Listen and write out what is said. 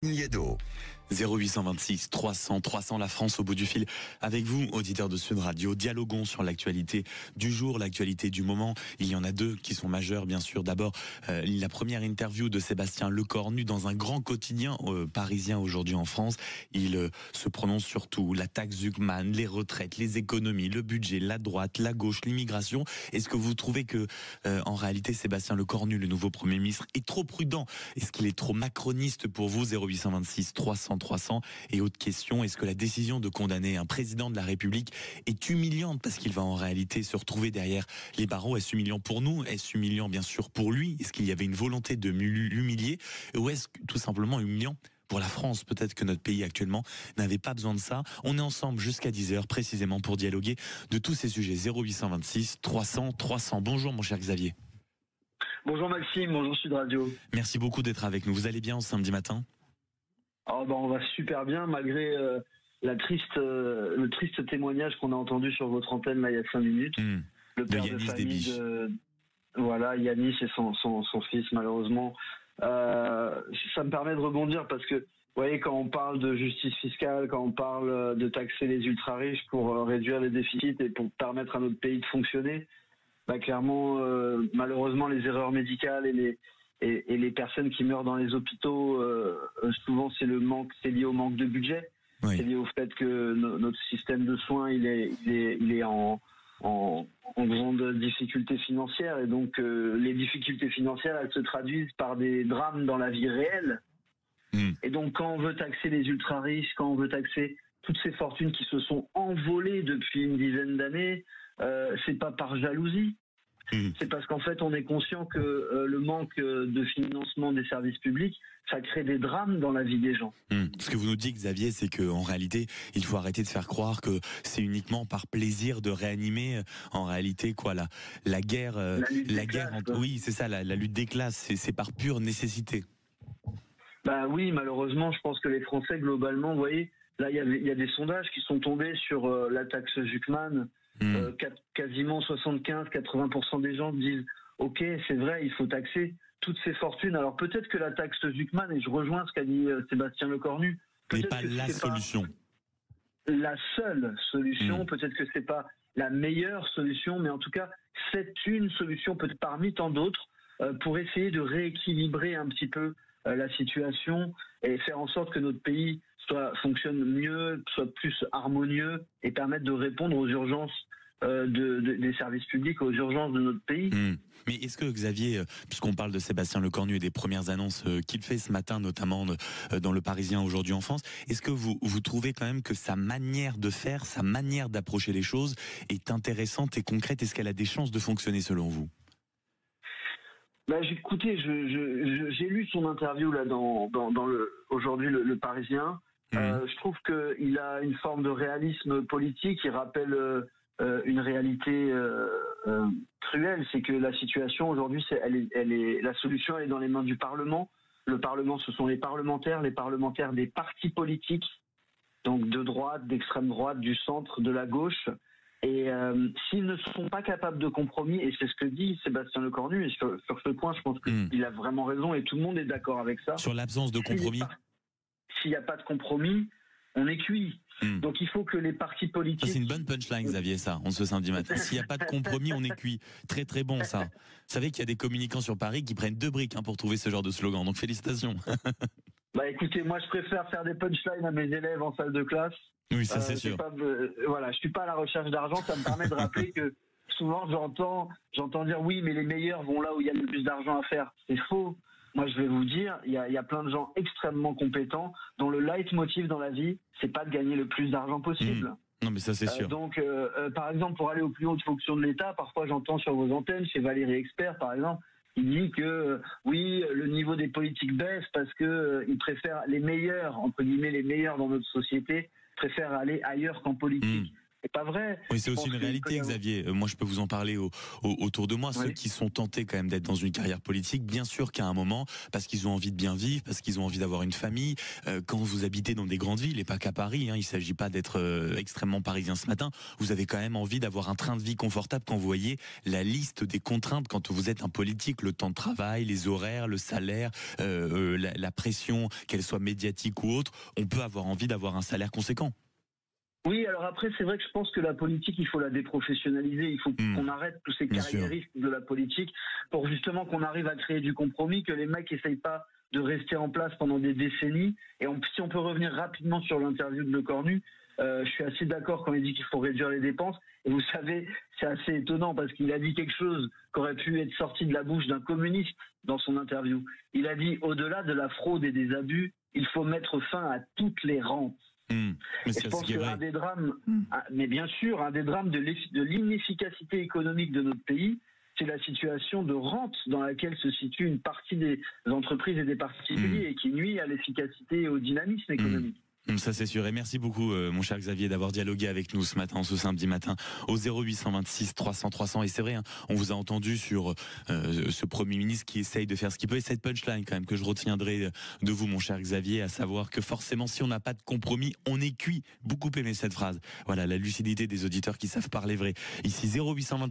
Yado. 0826 300 300 la France au bout du fil. Avec vous, auditeurs de Sud Radio, dialoguons sur l'actualité du jour, l'actualité du moment. Il y en a deux qui sont majeures, bien sûr. D'abord, la première interview de Sébastien Lecornu dans un grand quotidien parisien aujourd'hui en France. Il se prononce sur tout, la taxe Zuckman, les retraites, les économies, le budget, la droite, la gauche, l'immigration. Est-ce que vous trouvez que, en réalité, Sébastien Lecornu, le nouveau Premier ministre, est trop prudent? Est-ce qu'il est trop macroniste pour vous? 0826 300 300. Et autre question, est-ce que la décision de condamner un président de la République est humiliante parce qu'il va en réalité se retrouver derrière les barreaux? Est-ce humiliant pour nous? Est-ce humiliant bien sûr pour lui? Est-ce qu'il y avait une volonté de l'humilier? Ou est-ce tout simplement humiliant pour la France? Peut-être que notre pays actuellement n'avait pas besoin de ça. On est ensemble jusqu'à 10h précisément pour dialoguer de tous ces sujets. 0826 300 300. Bonjour mon cher Xavier. Bonjour Maxime, bonjour Sud Radio. Merci beaucoup d'être avec nous. Vous allez bien ce samedi matin? On va super bien malgré le triste témoignage qu'on a entendu sur votre antenne là il y a 5 minutes. Le père de famille Yanis et son fils malheureusement. Ça me permet de rebondir parce que vous voyez, quand on parle de justice fiscale, quand on parle de taxer les ultra riches pour réduire les déficits et pour permettre à notre pays de fonctionner, clairement malheureusement les erreurs médicales et les personnes qui meurent dans les hôpitaux, souvent c'est lié au manque de budget. Oui. C'est lié au fait que notre système de soins il est en grande difficulté financière, et donc les difficultés financières elles se traduisent par des drames dans la vie réelle. Et donc quand on veut taxer les ultra riches, quand on veut taxer toutes ces fortunes qui se sont envolées depuis une dizaine d'années, c'est pas par jalousie. C'est parce qu'en fait, on est conscient que le manque de financement des services publics, ça crée des drames dans la vie des gens. Ce que vous nous dites, Xavier, c'est qu'en réalité, il faut arrêter de faire croire que c'est uniquement par plaisir de réanimer, en réalité, la guerre, oui, c'est ça, la lutte des classes, c'est par pure nécessité. Oui, malheureusement, je pense que les Français, globalement, vous voyez, là, il y a des sondages qui sont tombés sur la taxe Zuckman. Quasiment 75-80% des gens disent ok, c'est vrai, il faut taxer toutes ces fortunes. Alors peut-être que la taxe Zuckman, et je rejoins ce qu'a dit Sébastien Lecornu, n'est pas la solution. La seule solution, peut-être que c'est pas la meilleure solution, mais en tout cas c'est une solution peut-être parmi tant d'autres pour essayer de rééquilibrer un petit peu la situation et faire en sorte que notre pays fonctionne mieux, soit plus harmonieux et permettre de répondre aux urgences des services publics, aux urgences de notre pays. Mais est-ce que Xavier, puisqu'on parle de Sébastien Lecornu et des premières annonces qu'il fait ce matin, notamment dans Le Parisien aujourd'hui en France, est-ce que vous trouvez quand même que sa manière de faire, sa manière d'approcher les choses est intéressante et concrète? Est-ce qu'elle a des chances de fonctionner selon vous? Écoutez, j'ai lu son interview là dans aujourd'hui le Parisien. Je trouve qu'il a une forme de réalisme politique qui rappelle une réalité cruelle. C'est que la situation aujourd'hui, la solution elle est dans les mains du Parlement. Le Parlement, ce sont les parlementaires des partis politiques, donc de droite, d'extrême droite, du centre, de la gauche. Et s'ils ne sont pas capables de compromis, et c'est ce que dit Sébastien Lecornu, et sur ce point, je pense qu'il a vraiment raison, et tout le monde est d'accord avec ça. Sur l'absence de compromis. S'il n'y a pas de compromis, on est cuit. Donc il faut que les partis politiques... Ça, c'est une bonne punchline, Xavier, ça, on se samedi matin. S'il n'y a pas de compromis, on est cuit. Très très bon, ça. Vous savez qu'il y a des communicants sur Paris qui prennent 2 briques pour trouver ce genre de slogan, donc félicitations. Écoutez, moi je préfère faire des punchlines à mes élèves en salle de classe. Oui, ça c'est sûr. Je suis pas à la recherche d'argent, ça me permet de rappeler que souvent j'entends dire oui, mais les meilleurs vont là où il y a le plus d'argent à faire. C'est faux. Moi, je vais vous dire, il y a plein de gens extrêmement compétents dont le leitmotiv dans la vie, c'est pas de gagner le plus d'argent possible. Non, mais ça, c'est sûr. Donc, par exemple, pour aller aux plus hautes fonctions de l'État, parfois j'entends sur vos antennes, chez Valérie Expert, par exemple, il dit que oui, le niveau des politiques baisse parce que ils préfèrent les meilleurs, entre guillemets, les meilleurs dans notre société, préfèrent aller ailleurs qu'en politique. c'est pas vrai. Oui, c'est aussi une réalité, Xavier. Moi, je peux vous en parler autour de moi. Ceux qui sont tentés quand même d'être dans une carrière politique, bien sûr qu'à un moment, parce qu'ils ont envie de bien vivre, parce qu'ils ont envie d'avoir une famille, quand vous habitez dans des grandes villes, et pas qu'à Paris, il ne s'agit pas d'être extrêmement parisien ce matin, vous avez quand même envie d'avoir un train de vie confortable quand vous voyez la liste des contraintes quand vous êtes un politique, le temps de travail, les horaires, le salaire, la pression, qu'elle soit médiatique ou autre. On peut avoir envie d'avoir un salaire conséquent. Oui, alors après, c'est vrai que je pense que la politique, il faut la déprofessionnaliser. Il faut qu'on arrête tous ces carriéristes de la politique pour justement qu'on arrive à créer du compromis, que les mecs n'essayent pas de rester en place pendant des décennies. Et si on peut revenir rapidement sur l'interview de Lecornu, je suis assez d'accord quand il dit qu'il faut réduire les dépenses. Et vous savez, c'est assez étonnant parce qu'il a dit quelque chose qui aurait pu être sorti de la bouche d'un communiste dans son interview. Il a dit, au-delà de la fraude et des abus, il faut mettre fin à toutes les rentes. Mais je pense qu'un des drames, mais bien sûr, un des drames de l'inefficacité économique de notre pays, c'est la situation de rente dans laquelle se situe une partie des entreprises et des particuliers et qui nuit à l'efficacité et au dynamisme économique. Ça c'est sûr, et merci beaucoup mon cher Xavier d'avoir dialogué avec nous ce matin, ce samedi matin au 0826 300 300. Et c'est vrai, on vous a entendu sur ce Premier ministre qui essaye de faire ce qu'il peut, et cette punchline quand même que je retiendrai de vous mon cher Xavier, à savoir que forcément si on n'a pas de compromis, on est cuit. Beaucoup aimé cette phrase. Voilà, la lucidité des auditeurs qui savent parler vrai. Ici 0826